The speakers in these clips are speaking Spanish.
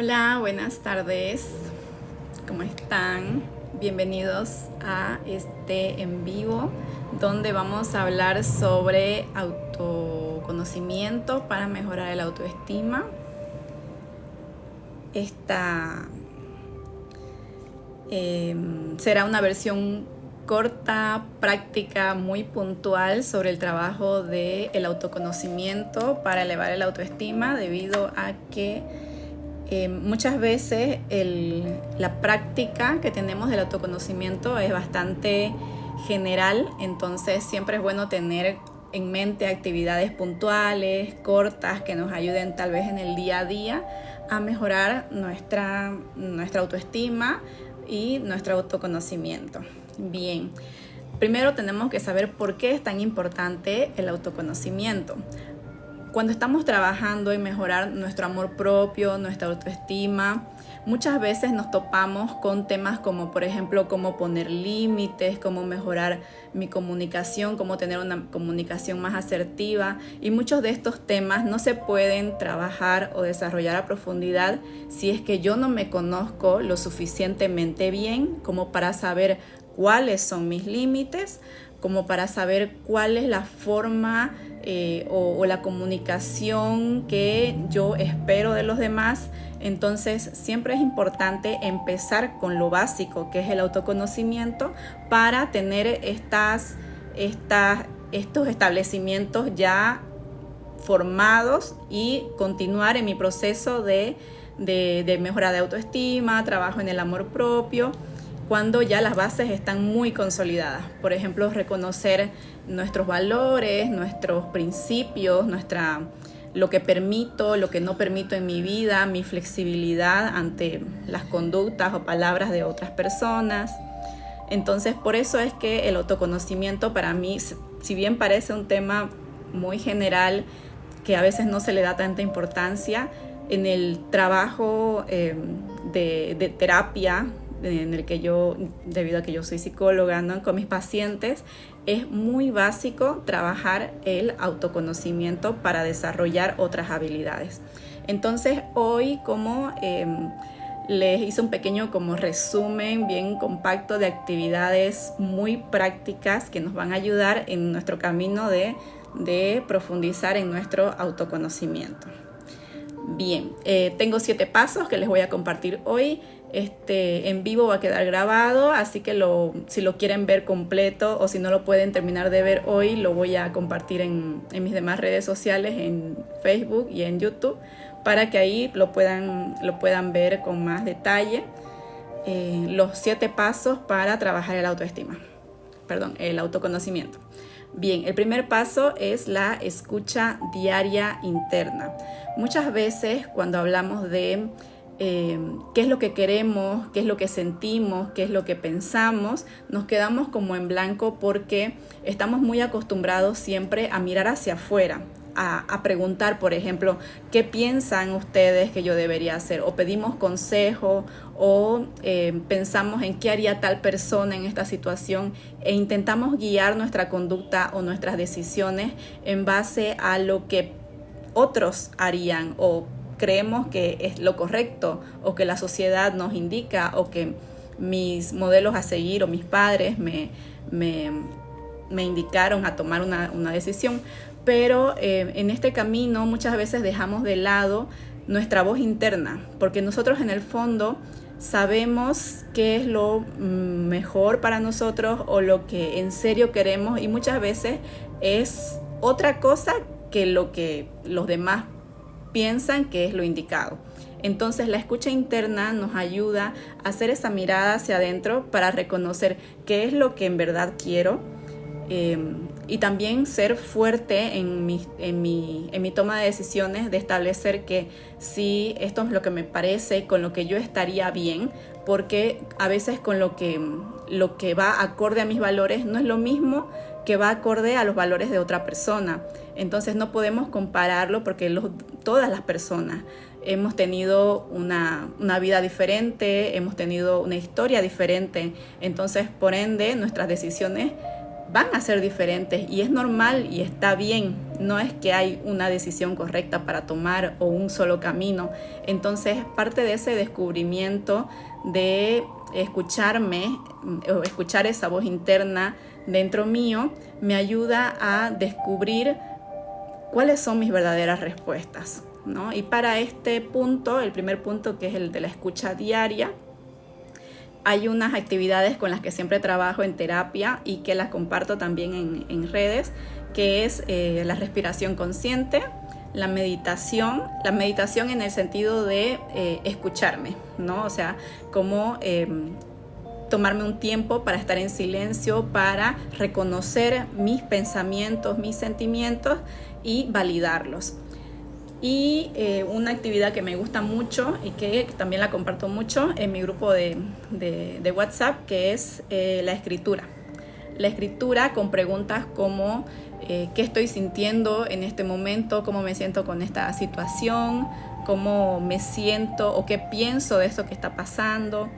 Hola, buenas tardes. ¿Cómo están? Bienvenidos a este en vivo donde vamos a hablar sobre autoconocimiento para mejorar el autoestima. Esta será una versión corta, práctica, muy puntual sobre el trabajo del autoconocimiento para elevar el autoestima, debido a que muchas veces la práctica que tenemos del autoconocimiento es bastante general, entonces siempre es bueno tener en mente actividades puntuales, cortas, que nos ayuden tal vez en el día a día a mejorar nuestra autoestima y nuestro autoconocimiento. Bien, primero tenemos que saber por qué es tan importante el autoconocimiento. Cuando estamos trabajando en mejorar nuestro amor propio, nuestra autoestima, muchas veces nos topamos con temas como, por ejemplo, cómo poner límites, cómo mejorar mi comunicación, cómo tener una comunicación más asertiva. Y muchos de estos temas no se pueden trabajar o desarrollar a profundidad si es que yo no me conozco lo suficientemente bien como para saber cuáles son mis límites, como para saber cuál es la forma o la comunicación que yo espero de los demás. Entonces siempre es importante empezar con lo básico, que es el autoconocimiento, para tener estos establecimientos ya formados y continuar en mi proceso de mejora de autoestima, trabajo en el amor propio, cuando ya las bases están muy consolidadas. Por ejemplo, reconocer nuestros valores, nuestros principios, lo que permito, lo que no permito en mi vida, mi flexibilidad ante las conductas o palabras de otras personas. Entonces, por eso es que el autoconocimiento para mí, si bien parece un tema muy general, que a veces no se le da tanta importancia, en el trabajo de terapia, en el que yo, debido a que yo soy psicóloga, ¿no?, con mis pacientes, es muy básico trabajar el autoconocimiento para desarrollar otras habilidades. Entonces hoy, como les hice un pequeño como resumen bien compacto de actividades muy prácticas que nos van a ayudar en nuestro camino de profundizar en nuestro autoconocimiento. Bien, tengo 7 pasos que les voy a compartir hoy. En vivo va a quedar grabado, así que si lo quieren ver completo o si no lo pueden terminar de ver hoy, lo voy a compartir en mis demás redes sociales, en Facebook y en YouTube, para que ahí lo puedan ver con más detalle. Los 7 pasos para trabajar el el autoconocimiento. Bien, el primer paso es la escucha diaria interna. Muchas veces cuando hablamos de qué es lo que queremos, qué es lo que sentimos, qué es lo que pensamos, nos quedamos como en blanco porque estamos muy acostumbrados siempre a mirar hacia afuera, a preguntar, por ejemplo, ¿qué piensan ustedes que yo debería hacer? O pedimos consejo o pensamos en qué haría tal persona en esta situación, e intentamos guiar nuestra conducta o nuestras decisiones en base a lo que otros harían, o creemos que es lo correcto, o que la sociedad nos indica, o que mis modelos a seguir o mis padres me indicaron a tomar una decisión. Pero en este camino muchas veces dejamos de lado nuestra voz interna, porque nosotros en el fondo sabemos qué es lo mejor para nosotros o lo que en serio queremos, y muchas veces es otra cosa que lo que los demás piensan que es lo indicado. Entonces la escucha interna nos ayuda a hacer esa mirada hacia adentro para reconocer qué es lo que en verdad quiero, y también ser fuerte en mi toma de decisiones, de establecer que sí, esto es lo que me parece, con lo que yo estaría bien, porque a veces con lo que va acorde a mis valores no es lo mismo que va acorde a los valores de otra persona. Entonces no podemos compararlo, porque todas las personas hemos tenido una vida diferente, hemos tenido una historia diferente. Entonces, por ende, nuestras decisiones van a ser diferentes y es normal y está bien. No es que hay una decisión correcta para tomar o un solo camino. Entonces, parte de ese descubrimiento de escucharme o escuchar esa voz interna dentro mío me ayuda a descubrir cuáles son mis verdaderas respuestas, ¿no? Y para este punto, el primer punto, que es el de la escucha diaria, hay unas actividades con las que siempre trabajo en terapia y que las comparto también en redes, que es la respiración consciente, la meditación en el sentido de escucharme, ¿no? O sea, como tomarme un tiempo para estar en silencio, para reconocer mis pensamientos, mis sentimientos y validarlos. Y una actividad que me gusta mucho y que también la comparto mucho en mi grupo de WhatsApp, que es la escritura. La escritura con preguntas como qué estoy sintiendo en este momento, cómo me siento con esta situación, cómo me siento o qué pienso de esto que está pasando.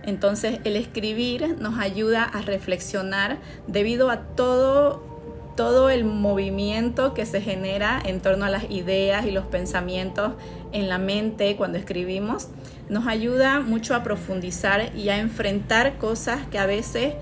Entonces, el escribir nos ayuda a reflexionar debido a todo el movimiento que se genera en torno a las ideas y los pensamientos en la mente cuando escribimos. Nos ayuda mucho a profundizar y a enfrentar cosas que a veces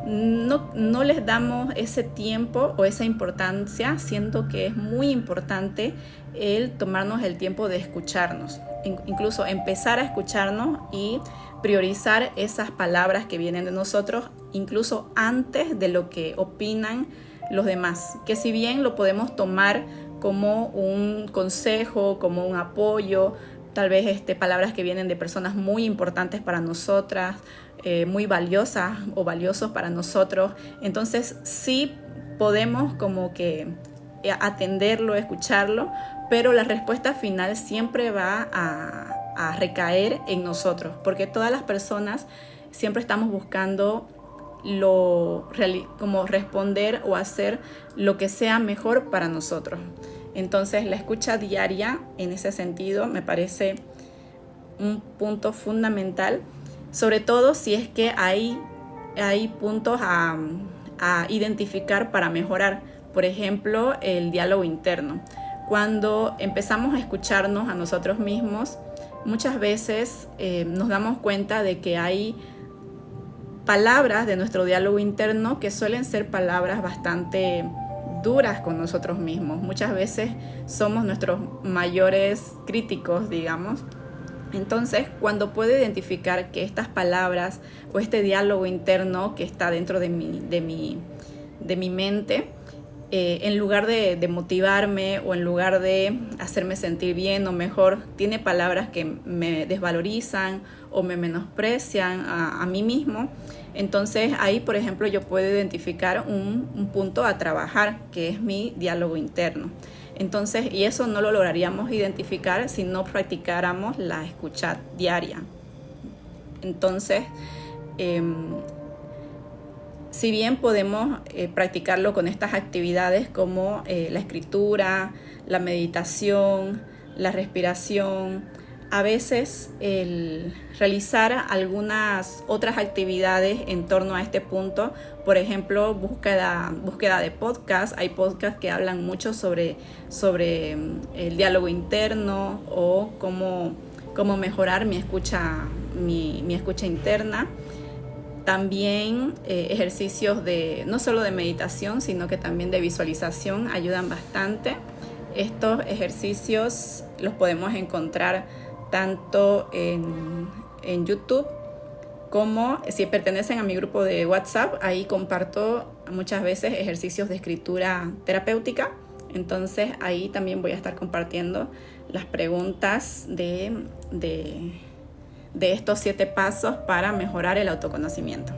no les damos ese tiempo o esa importancia. Siento que es muy importante el tomarnos el tiempo de escucharnos, incluso empezar a escucharnos y priorizar esas palabras que vienen de nosotros, incluso antes de lo que opinan los demás, que si bien lo podemos tomar como un consejo, como un apoyo, tal vez palabras que vienen de personas muy importantes para nosotras, muy valiosas o valiosos para nosotros, entonces sí podemos como que atenderlo, escucharlo, pero la respuesta final siempre va a recaer en nosotros, porque todas las personas siempre estamos buscando como responder o hacer lo que sea mejor para nosotros. Entonces, la escucha diaria en ese sentido me parece un punto fundamental, sobre todo si es que hay puntos a identificar para mejorar. Por ejemplo, el diálogo interno. Cuando empezamos a escucharnos a nosotros mismos, muchas veces nos damos cuenta de que hay palabras de nuestro diálogo interno que suelen ser palabras bastante duras con nosotros mismos. Muchas veces somos nuestros mayores críticos, digamos. Entonces, cuando puedo identificar que estas palabras o este diálogo interno que está dentro de mi mente, en lugar de motivarme o en lugar de hacerme sentir bien o mejor, tiene palabras que me desvalorizan o me menosprecian a mí mismo, entonces ahí, por ejemplo, yo puedo identificar un punto a trabajar, que es mi diálogo interno. Entonces, y eso no lo lograríamos identificar si no practicáramos la escucha diaria. Entonces, si bien podemos practicarlo con estas actividades como la escritura, la meditación, la respiración, a veces el realizar algunas otras actividades en torno a este punto, por ejemplo, búsqueda de podcast. Hay podcasts que hablan mucho sobre el diálogo interno o cómo mejorar mi escucha interna. También ejercicios no solo de meditación, sino que también de visualización ayudan bastante. Estos ejercicios los podemos encontrar tanto en YouTube como si pertenecen a mi grupo de WhatsApp. Ahí comparto muchas veces ejercicios de escritura terapéutica. Entonces ahí también voy a estar compartiendo las preguntas de estos 7 pasos para mejorar el autoconocimiento.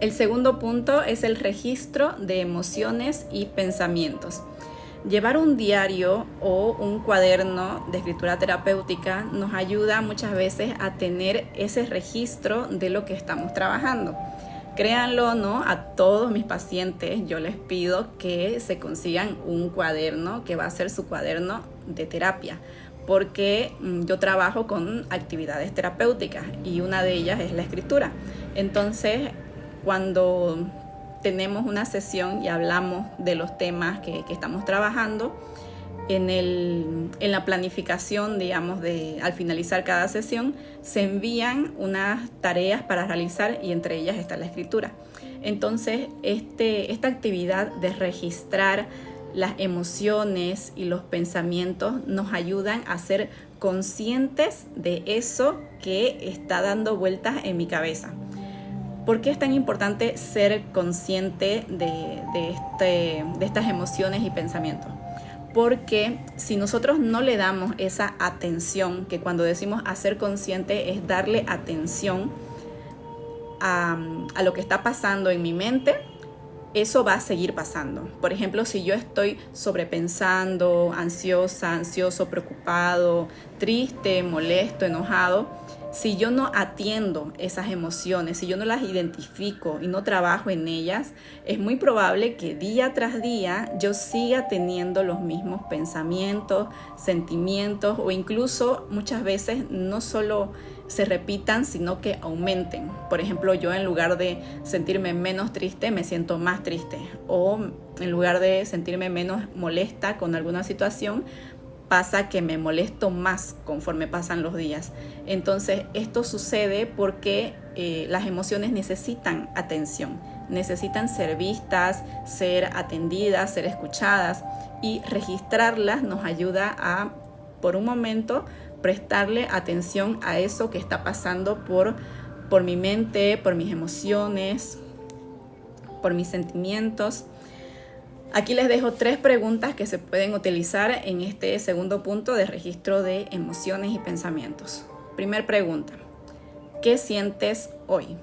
El segundo punto es el registro de emociones y pensamientos. Llevar un diario o un cuaderno de escritura terapéutica nos ayuda muchas veces a tener ese registro de lo que estamos trabajando. Créanlo o no, a todos mis pacientes yo les pido que se consigan un cuaderno que va a ser su cuaderno de terapia, porque yo trabajo con actividades terapéuticas y una de ellas es la escritura. Entonces, cuando tenemos una sesión y hablamos de los temas que estamos trabajando, en la planificación, digamos, al finalizar cada sesión, se envían unas tareas para realizar y entre ellas está la escritura. Entonces, esta actividad de registrar las emociones y los pensamientos nos ayudan a ser conscientes de eso que está dando vueltas en mi cabeza. ¿Por qué es tan importante ser consciente de estas emociones y pensamientos? Porque si nosotros no le damos esa atención, que cuando decimos hacer consciente es darle atención a lo que está pasando en mi mente, eso va a seguir pasando. Por ejemplo, si yo estoy sobrepensando, ansiosa, ansioso, preocupado, triste, molesto, enojado, si yo no atiendo esas emociones, si yo no las identifico y no trabajo en ellas, es muy probable que día tras día yo siga teniendo los mismos pensamientos, sentimientos, o incluso muchas veces no solo se repitan, sino que aumenten. Por ejemplo, yo en lugar de sentirme menos triste, me siento más triste. O en lugar de sentirme menos molesta con alguna situación, pasa que me molesto más conforme pasan los días. Entonces, esto sucede porque las emociones necesitan atención, necesitan ser vistas, ser atendidas, ser escuchadas, y registrarlas nos ayuda a, por un momento, prestarle atención a eso que está pasando por mi mente, por mis emociones, por mis sentimientos. Aquí les dejo 3 preguntas que se pueden utilizar en este segundo punto de registro de emociones y pensamientos. Primer pregunta: ¿qué sientes hoy?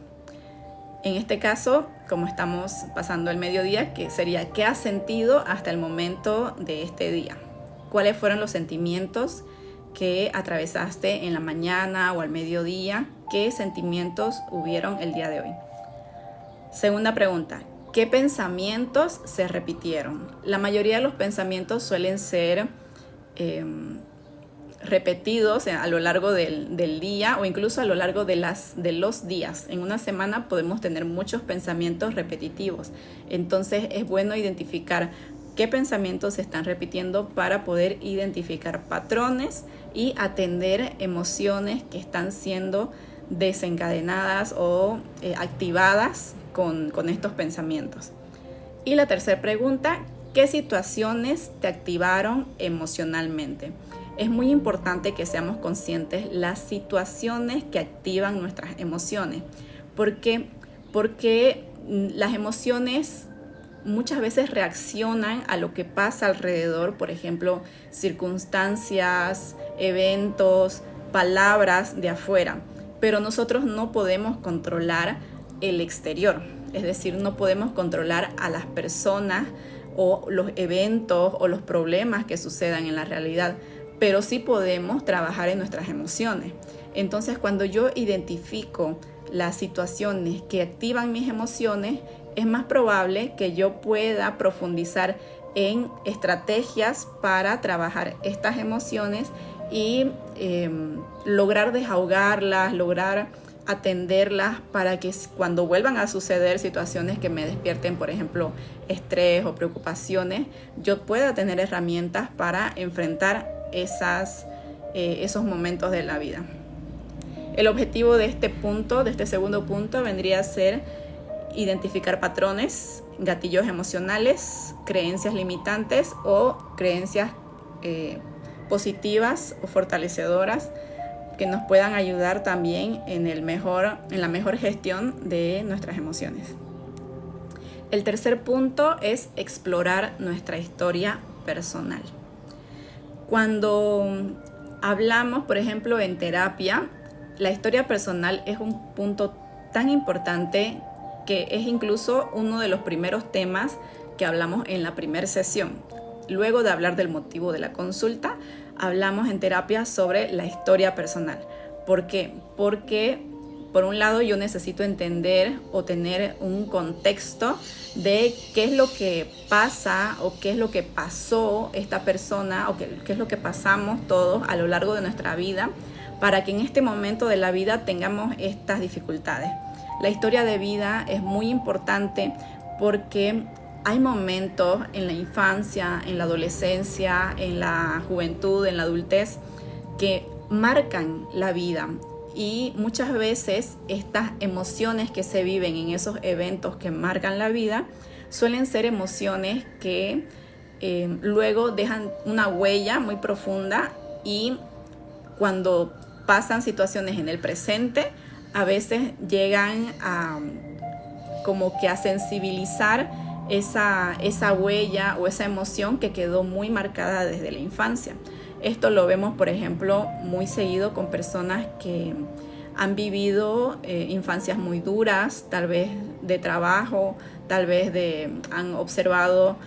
En este caso, como estamos pasando el mediodía, que sería ¿qué has sentido hasta el momento de este día? ¿Cuáles fueron los sentimientos que atravesaste en la mañana o al mediodía? ¿Qué sentimientos hubieron el día de hoy? Segunda pregunta: ¿qué pensamientos se repitieron? La mayoría de los pensamientos suelen ser repetidos a lo largo del día, o incluso a lo largo de los días. En una semana podemos tener muchos pensamientos repetitivos. Entonces es bueno identificar qué pensamientos se están repitiendo para poder identificar patrones y atender emociones que están siendo desencadenadas o activadas con estos pensamientos. Y la tercera pregunta: ¿qué situaciones te activaron emocionalmente? Es muy importante que seamos conscientes las situaciones que activan nuestras emociones. ¿Por qué? Porque las emociones muchas veces reaccionan a lo que pasa alrededor, por ejemplo, circunstancias, eventos, palabras de afuera, pero nosotros no podemos controlar el exterior, es decir, no podemos controlar a las personas o los eventos o los problemas que sucedan en la realidad, pero sí podemos trabajar en nuestras emociones. Entonces, cuando yo identifico las situaciones que activan mis emociones, es más probable que yo pueda profundizar en estrategias para trabajar estas emociones y lograr desahogarlas, lograr atenderlas, para que cuando vuelvan a suceder situaciones que me despierten, por ejemplo, estrés o preocupaciones, yo pueda tener herramientas para enfrentar esos momentos de la vida. El objetivo de este segundo punto, vendría a ser identificar patrones, gatillos emocionales, creencias limitantes o creencias positivas o fortalecedoras que nos puedan ayudar también en la mejor gestión de nuestras emociones. El tercer punto es explorar nuestra historia personal. Cuando hablamos, por ejemplo, en terapia, la historia personal es un punto tan importante que es incluso uno de los primeros temas que hablamos en la primera sesión. Luego de hablar del motivo de la consulta, hablamos en terapia sobre la historia personal. ¿Por qué? Porque por un lado yo necesito entender o tener un contexto de qué es lo que pasa o qué es lo que pasó esta persona o qué es lo que pasamos todos a lo largo de nuestra vida, para que en este momento de la vida tengamos estas dificultades. La historia de vida es muy importante porque hay momentos en la infancia, en la adolescencia, en la juventud, en la adultez, que marcan la vida. Y muchas veces estas emociones que se viven en esos eventos que marcan la vida suelen ser emociones que luego dejan una huella muy profunda, y cuando pasan situaciones en el presente, a veces llegan a como que a sensibilizar esa huella o esa emoción que quedó muy marcada desde la infancia. Esto lo vemos, por ejemplo, muy seguido con personas que han vivido infancias muy duras, tal vez de trabajo, tal vez han observado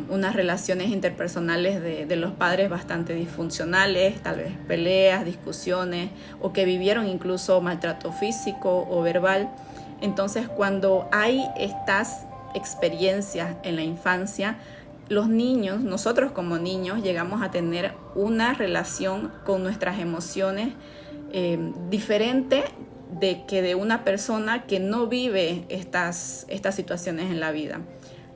unas relaciones interpersonales de los padres bastante disfuncionales, tal vez peleas, discusiones, o que vivieron incluso maltrato físico o verbal. Entonces, cuando hay estas experiencias en la infancia, los niños, nosotros como niños, llegamos a tener una relación con nuestras emociones diferente de una persona que no vive estas situaciones en la vida.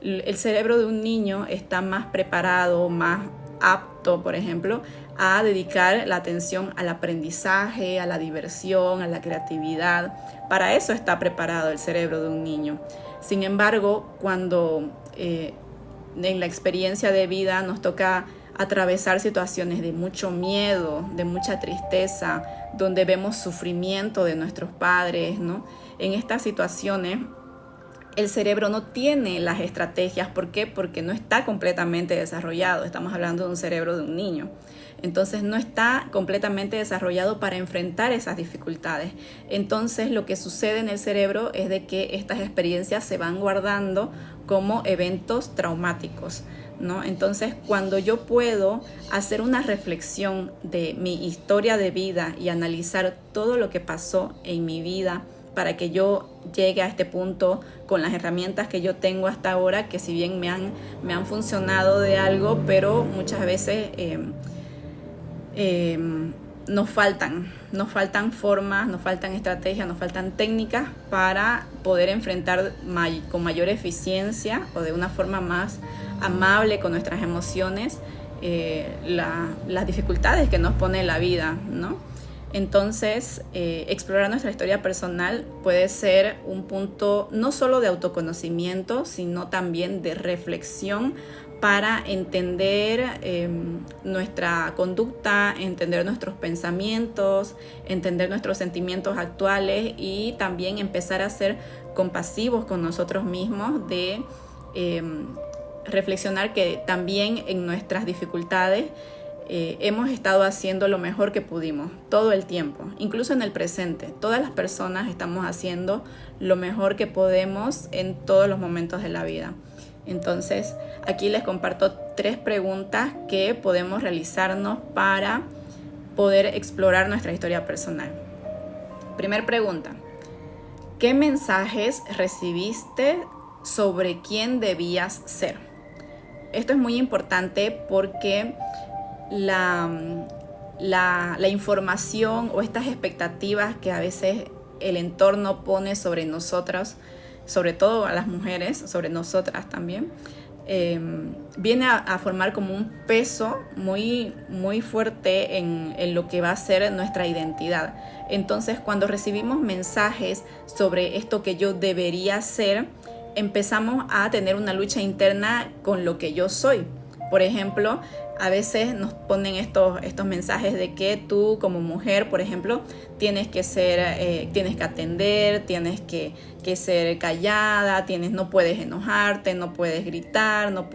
El cerebro de un niño está más preparado, más apto, por ejemplo, a dedicar la atención al aprendizaje, a la diversión, a la creatividad. Para eso está preparado el cerebro de un niño. Sin embargo, cuando en la experiencia de vida nos toca atravesar situaciones de mucho miedo, de mucha tristeza, donde vemos sufrimiento de nuestros padres, ¿no? En estas situaciones el cerebro no tiene las estrategias. ¿Por qué? Porque no está completamente desarrollado. Estamos hablando de un cerebro de un niño. Entonces no está completamente desarrollado para enfrentar esas dificultades. Entonces lo que sucede en el cerebro es de que estas experiencias se van guardando como eventos traumáticos, ¿no? Entonces, cuando yo puedo hacer una reflexión de mi historia de vida y analizar todo lo que pasó en mi vida para que yo llegue a este punto con las herramientas que yo tengo hasta ahora, que si bien me han funcionado de algo, pero muchas veces nos faltan formas, nos faltan estrategias, nos faltan técnicas para poder enfrentar con mayor eficiencia o de una forma más amable con nuestras emociones las dificultades que nos pone la vida, ¿no? Entonces, explorar nuestra historia personal puede ser un punto no solo de autoconocimiento, sino también de reflexión para entender nuestra conducta, entender nuestros pensamientos, entender nuestros sentimientos actuales y también empezar a ser compasivos con nosotros mismos, de reflexionar que también en nuestras dificultades hemos estado haciendo lo mejor que pudimos todo el tiempo, incluso en el presente. Todas las personas estamos haciendo lo mejor que podemos en todos los momentos de la vida. Entonces, aquí les comparto 3 preguntas que podemos realizarnos para poder explorar nuestra historia personal. Primer pregunta: ¿qué mensajes recibiste sobre quién debías ser? Esto es muy importante porque la información o estas expectativas que a veces el entorno pone sobre nosotros, sobre todo a las mujeres, sobre nosotras también, viene a formar como un peso muy, muy fuerte en lo que va a ser nuestra identidad. Entonces, cuando recibimos mensajes sobre esto que yo debería ser, empezamos a tener una lucha interna con lo que yo soy. Por ejemplo, a veces nos ponen estos mensajes de que tú como mujer, por ejemplo, tienes que atender, tienes que ser callada, no puedes enojarte, no puedes gritar, no.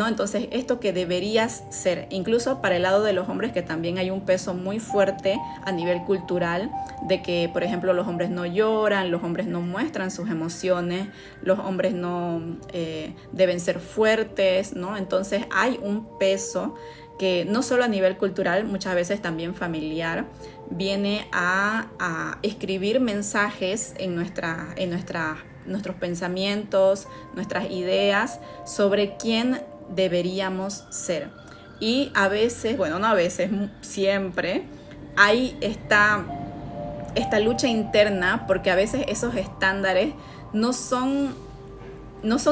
Entonces, esto que deberías ser, incluso para el lado de los hombres, que también hay un peso muy fuerte a nivel cultural, de que, por ejemplo, los hombres no lloran, los hombres no muestran sus emociones, los hombres no deben ser fuertes, ¿no? Entonces, hay un peso que no solo a nivel cultural, muchas veces también familiar, viene a escribir mensajes en nuestros pensamientos, nuestras ideas sobre quién deberíamos ser. Y a veces, bueno, no a veces, siempre hay esta lucha interna, porque a veces esos estándares no son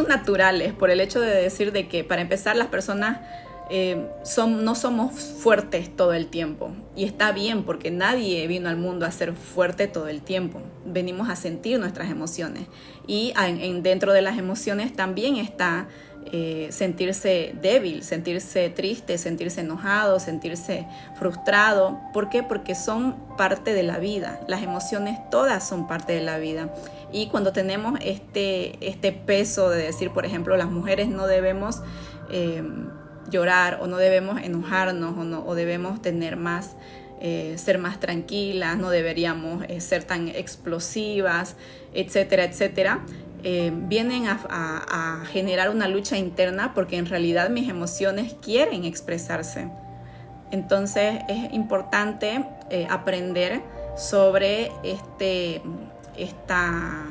naturales, por el hecho de decir de que, para empezar, las personas no somos fuertes todo el tiempo, y está bien, porque nadie vino al mundo a ser fuerte todo el tiempo. Venimos a sentir nuestras emociones, y dentro de las emociones también está sentirse débil, sentirse triste, sentirse enojado, sentirse frustrado. ¿Por qué? Porque son parte de la vida. Las emociones todas son parte de la vida. Y cuando tenemos este peso de decir, por ejemplo, las mujeres no debemos llorar, o no debemos enojarnos, o debemos tener más, ser más tranquilas, no deberíamos ser tan explosivas, etcétera, etcétera, vienen a generar una lucha interna, porque en realidad mis emociones quieren expresarse. Entonces es importante aprender sobre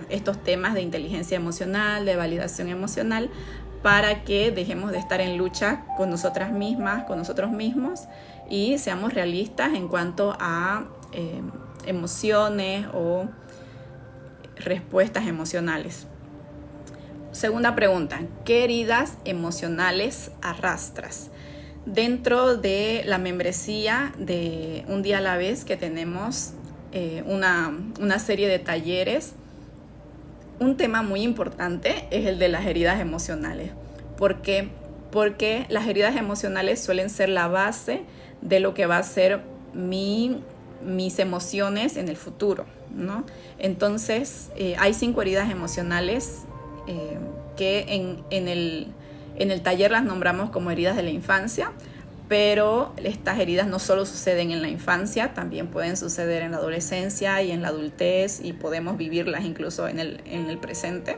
estos temas de inteligencia emocional, de validación emocional, para que dejemos de estar en lucha con nosotras mismas, con nosotros mismos, y seamos realistas en cuanto a emociones o respuestas emocionales. Segunda pregunta: ¿qué heridas emocionales arrastras? Dentro de la membresía de Un Día a la Vez, que tenemos una serie de talleres, un tema muy importante es el de las heridas emocionales. ¿Por qué? Porque las heridas emocionales suelen ser la base de lo que va a ser mis emociones en el futuro, ¿no? Entonces, hay 5 heridas emocionales que en el taller las nombramos como heridas de la infancia, pero estas heridas no solo suceden en la infancia, también pueden suceder en la adolescencia y en la adultez, y podemos vivirlas incluso en el presente,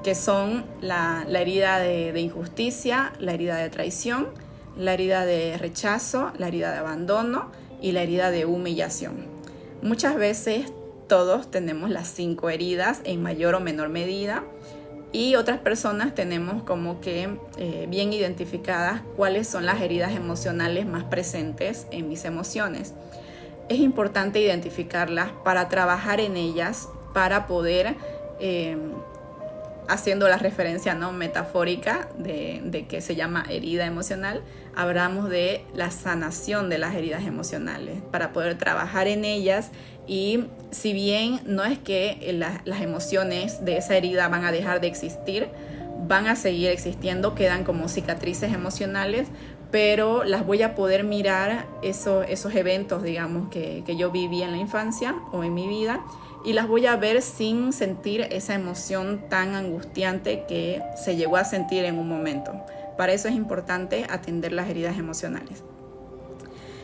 que son la herida de injusticia, la herida de traición, la herida de rechazo, la herida de abandono y la herida de humillación. Muchas veces todos tenemos las 5 heridas en mayor o menor medida, y otras personas tenemos como que bien identificadas cuáles son las heridas emocionales más presentes en mis emociones. Es importante identificarlas para trabajar en ellas, para poder, haciendo la referencia, ¿no?, metafórica de que se llama herida emocional, hablamos de la sanación de las heridas emocionales, para poder trabajar en ellas. Y si bien no es que las emociones de esa herida van a dejar de existir, van a seguir existiendo, quedan como cicatrices emocionales, pero las voy a poder mirar, esos eventos, digamos, que yo viví en la infancia o en mi vida, y las voy a ver sin sentir esa emoción tan angustiante que se llegó a sentir en un momento. Para eso es importante atender las heridas emocionales.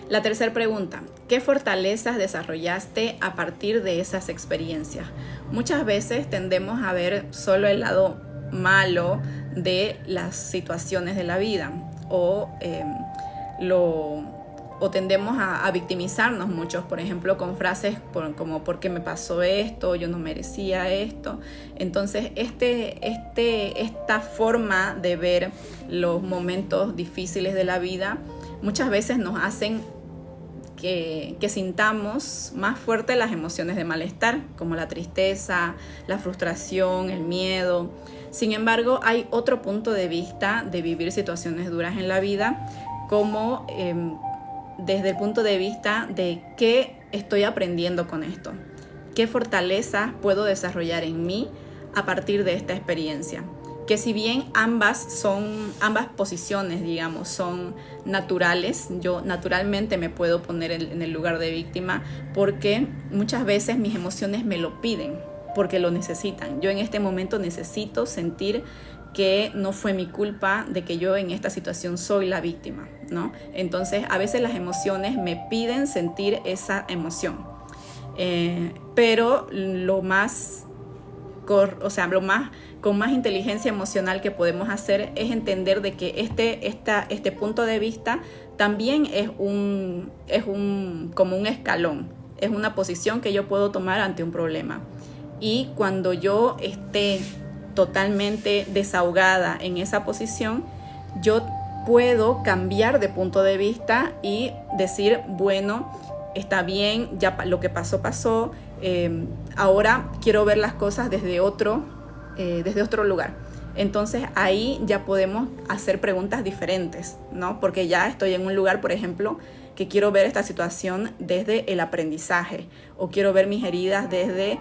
La tercera pregunta: ¿qué fortalezas desarrollaste a partir de esas experiencias? Muchas veces tendemos a ver solo el lado malo de las situaciones de la vida, o tendemos a victimizarnos mucho, por ejemplo, con frases como ¿por qué me pasó esto? Yo no merecía esto. Entonces, esta forma de ver los momentos difíciles de la vida muchas veces nos hacen que sintamos más fuerte las emociones de malestar, como la tristeza, la frustración, el miedo. Sin embargo, hay otro punto de vista de vivir situaciones duras en la vida, como desde el punto de vista de qué estoy aprendiendo con esto, qué fortalezas puedo desarrollar en mí a partir de esta experiencia. Que si bien ambas posiciones, digamos, son naturales, yo naturalmente me puedo poner en el lugar de víctima, porque muchas veces mis emociones me lo piden, porque lo necesitan. Yo en este momento necesito sentir que no fue mi culpa, de que yo en esta situación soy la víctima, ¿no? Entonces, a veces las emociones me piden sentir esa emoción. Pero con más inteligencia emocional que podemos hacer es entender de que este punto de vista también es como un escalón, es una posición que yo puedo tomar ante un problema. Y cuando yo esté totalmente desahogada en esa posición, yo puedo cambiar de punto de vista y decir, bueno, está bien, ya lo que pasó, ahora quiero ver las cosas desde otro lugar. Entonces ahí ya podemos hacer preguntas diferentes, ¿no? Porque ya estoy en un lugar, por ejemplo, que quiero ver esta situación desde el aprendizaje, o quiero ver mis heridas desde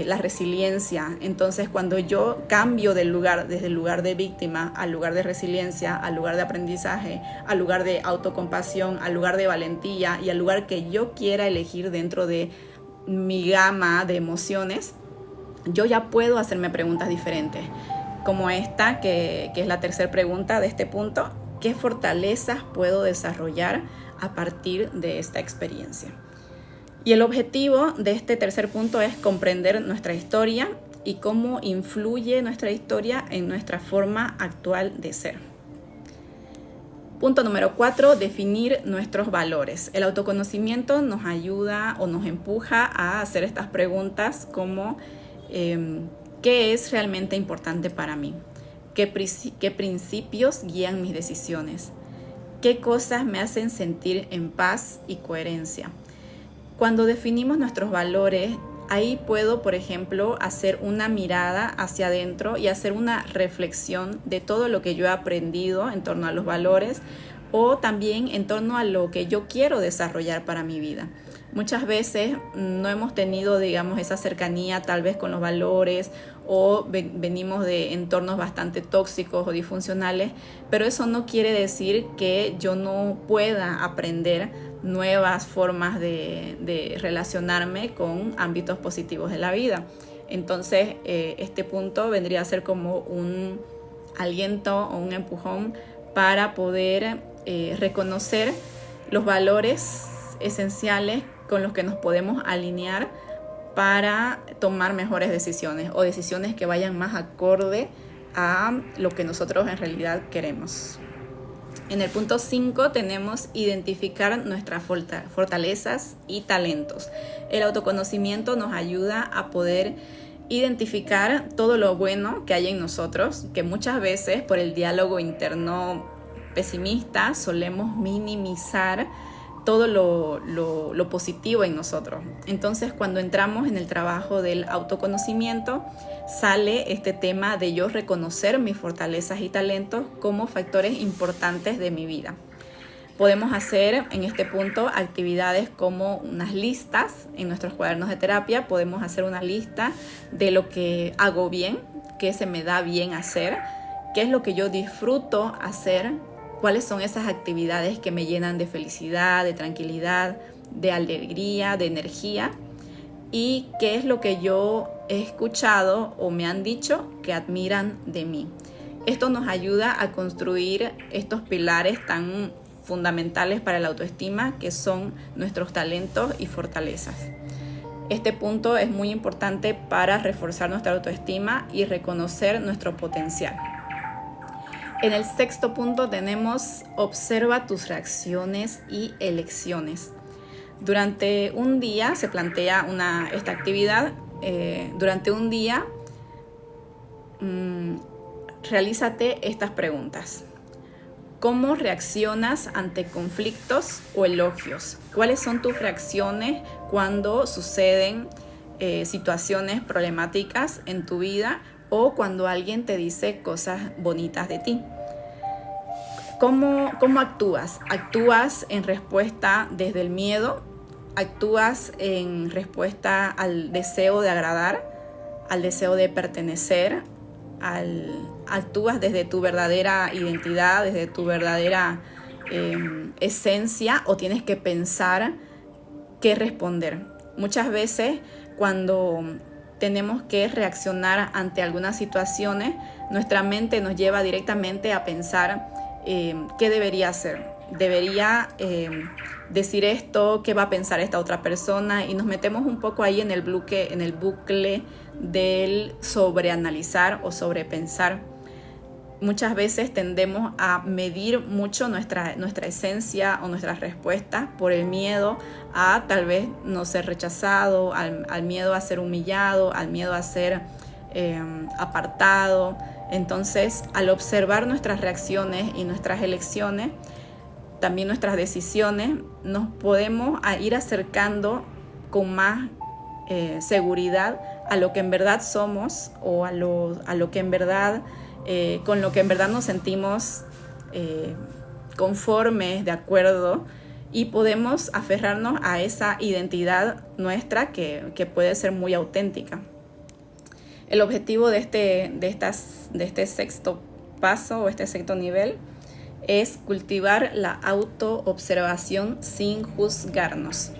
la resiliencia. Entonces cuando yo cambio desde el lugar de víctima al lugar de resiliencia, al lugar de aprendizaje, al lugar de autocompasión, al lugar de valentía y al lugar que yo quiera elegir dentro de mi gama de emociones, yo ya puedo hacerme preguntas diferentes, como esta, que es la tercera pregunta de este punto: ¿qué fortalezas puedo desarrollar a partir de esta experiencia? Y el objetivo de este tercer punto es comprender nuestra historia y cómo influye nuestra historia en nuestra forma actual de ser. Punto número 4, definir nuestros valores. El autoconocimiento nos ayuda o nos empuja a hacer estas preguntas como ¿qué es realmente importante para mí? ¿Qué principios guían mis decisiones? ¿Qué cosas me hacen sentir en paz y coherencia? Cuando definimos nuestros valores, ahí puedo, por ejemplo, hacer una mirada hacia adentro y hacer una reflexión de todo lo que yo he aprendido en torno a los valores, o también en torno a lo que yo quiero desarrollar para mi vida. Muchas veces no hemos tenido, digamos, esa cercanía tal vez con los valores, o venimos de entornos bastante tóxicos o disfuncionales, pero eso no quiere decir que yo no pueda aprender nuevas formas de relacionarme con ámbitos positivos de la vida. Entonces, este punto vendría a ser como un aliento o un empujón para poder reconocer los valores esenciales con los que nos podemos alinear para tomar mejores decisiones, o decisiones que vayan más acorde a lo que nosotros en realidad queremos. En el punto 5 tenemos identificar nuestras fortalezas y talentos. El autoconocimiento nos ayuda a poder identificar todo lo bueno que hay en nosotros, que muchas veces por el diálogo interno pesimista solemos minimizar todo lo positivo en nosotros. Entonces, cuando entramos en el trabajo del autoconocimiento, sale este tema de yo reconocer mis fortalezas y talentos como factores importantes de mi vida. Podemos hacer en este punto actividades como unas listas en nuestros cuadernos de terapia. Podemos hacer una lista de lo que hago bien, qué se me da bien hacer, qué es lo que yo disfruto hacer, cuáles son esas actividades que me llenan de felicidad, de tranquilidad, de alegría, de energía, y qué es lo que yo he escuchado o me han dicho que admiran de mí. Esto nos ayuda a construir estos pilares tan fundamentales para la autoestima, que son nuestros talentos y fortalezas. Este punto es muy importante para reforzar nuestra autoestima y reconocer nuestro potencial. En el sexto punto tenemos: observa tus reacciones y elecciones. Durante un día se plantea esta actividad. Durante un día realízate estas preguntas. ¿Cómo reaccionas ante conflictos o elogios? ¿Cuáles son tus reacciones cuando suceden situaciones problemáticas en tu vida, o cuando alguien te dice cosas bonitas de ti? ¿Cómo actúas? ¿Actúas en respuesta desde el miedo? ¿Actúas en respuesta al deseo de agradar, al deseo de pertenecer? ¿Actúas desde tu verdadera identidad, desde tu verdadera esencia, o tienes que pensar qué responder? Muchas veces, cuando tenemos que reaccionar ante algunas situaciones, nuestra mente nos lleva directamente a pensar qué debería hacer. Debería decir esto, qué va a pensar esta otra persona, y nos metemos un poco ahí en el bucle del sobreanalizar o sobrepensar. Muchas veces tendemos a medir mucho nuestra esencia o nuestras respuestas por el miedo a tal vez no ser rechazado, al miedo a ser humillado, al miedo a ser apartado. Entonces, al observar nuestras reacciones y nuestras elecciones, también nuestras decisiones, nos podemos ir acercando con más seguridad a lo que en verdad somos o a lo que en verdad, con lo que en verdad nos sentimos conformes, de acuerdo, y podemos aferrarnos a esa identidad nuestra que puede ser muy auténtica. El objetivo de este sexto paso o este sexto nivel es cultivar la autoobservación sin juzgarnos.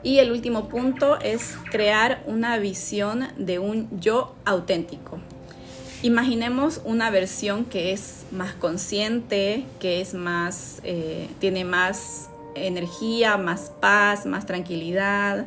Y el último punto es crear una visión de un yo auténtico. Imaginemos una versión que es más consciente, que es más, tiene más energía, más paz, más tranquilidad.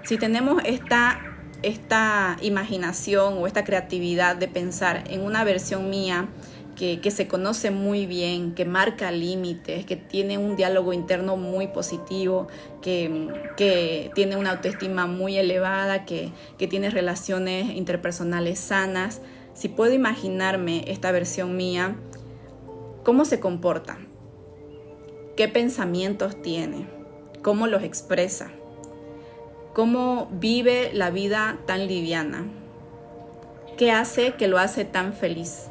Si tenemos esta imaginación o esta creatividad de pensar en una versión mía que se conoce muy bien, que marca límites, que tiene un diálogo interno muy positivo, que tiene una autoestima muy elevada, que tiene relaciones interpersonales sanas. Si puedo imaginarme esta versión mía, ¿cómo se comporta? ¿Qué pensamientos tiene? ¿Cómo los expresa? ¿Cómo vive la vida tan liviana? ¿Qué hace que lo hace tan feliz?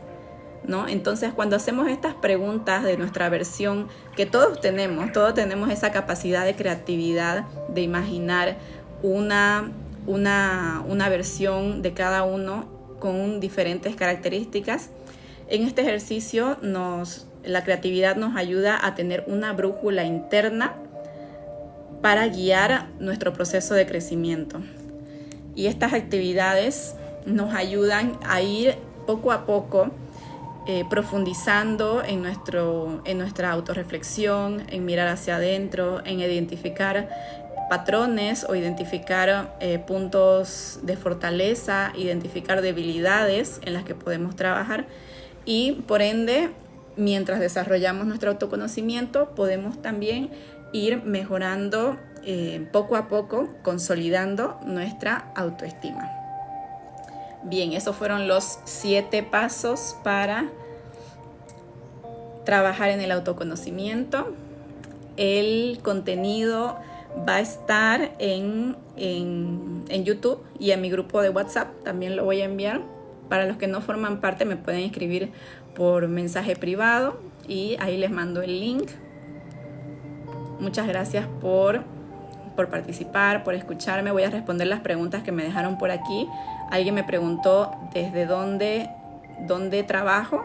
¿No? Entonces, cuando hacemos estas preguntas de nuestra versión, que todos tenemos esa capacidad de creatividad, de imaginar una versión de cada uno con diferentes características. En este ejercicio la creatividad nos ayuda a tener una brújula interna para guiar nuestro proceso de crecimiento. Y estas actividades nos ayudan a ir poco a poco profundizando en nuestra autorreflexión, en mirar hacia adentro, en identificar patrones o identificar puntos de fortaleza, identificar debilidades en las que podemos trabajar y por ende, mientras desarrollamos nuestro autoconocimiento, podemos también ir mejorando poco a poco, consolidando nuestra autoestima. Bien, esos fueron los 7 pasos para trabajar en el autoconocimiento. El contenido va a estar en YouTube y en mi grupo de WhatsApp. También lo voy a enviar. Para los que no forman parte, me pueden escribir por mensaje privado y ahí les mando el link. Muchas gracias por participar, por escucharme. Voy a responder las preguntas que me dejaron por aquí. Alguien me preguntó desde dónde trabajo.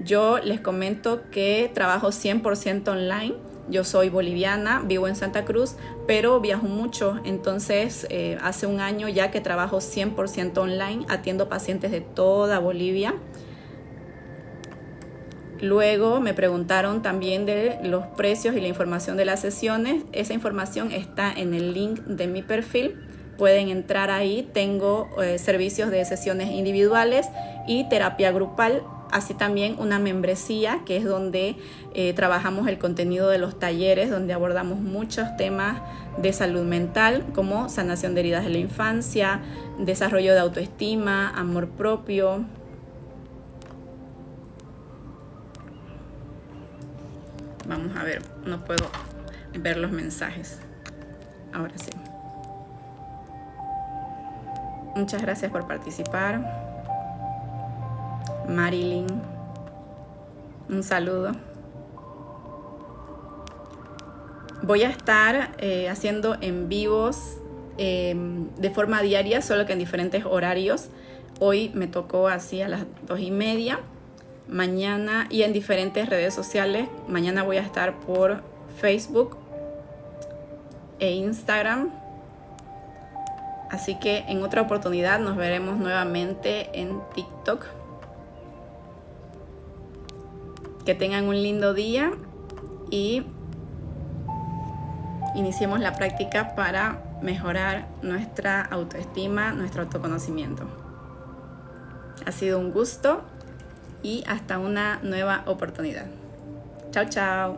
Yo les comento que trabajo 100% online. Yo soy boliviana, vivo en Santa Cruz, pero viajo mucho. Entonces, hace un año ya que trabajo 100% online, atiendo pacientes de toda Bolivia. Luego me preguntaron también de los precios y la información de las sesiones. Esa información está en el link de mi perfil. Pueden entrar ahí. Tengo servicios de sesiones individuales y terapia grupal. Así también una membresía, que es donde trabajamos el contenido de los talleres, donde abordamos muchos temas de salud mental, como sanación de heridas de la infancia, desarrollo de autoestima, amor propio. Vamos a ver, no puedo ver los mensajes. Ahora sí. Muchas gracias por participar. Marilyn, un saludo. Voy a estar haciendo en vivos de forma diaria, solo que en diferentes horarios. Hoy me tocó así a las 2:30. Mañana y en diferentes redes sociales. Mañana voy a estar por Facebook e Instagram. Así que en otra oportunidad nos veremos nuevamente en TikTok. Que tengan un lindo día y iniciemos la práctica para mejorar nuestra autoestima, nuestro autoconocimiento. Ha sido un gusto y hasta una nueva oportunidad. Chao, chao.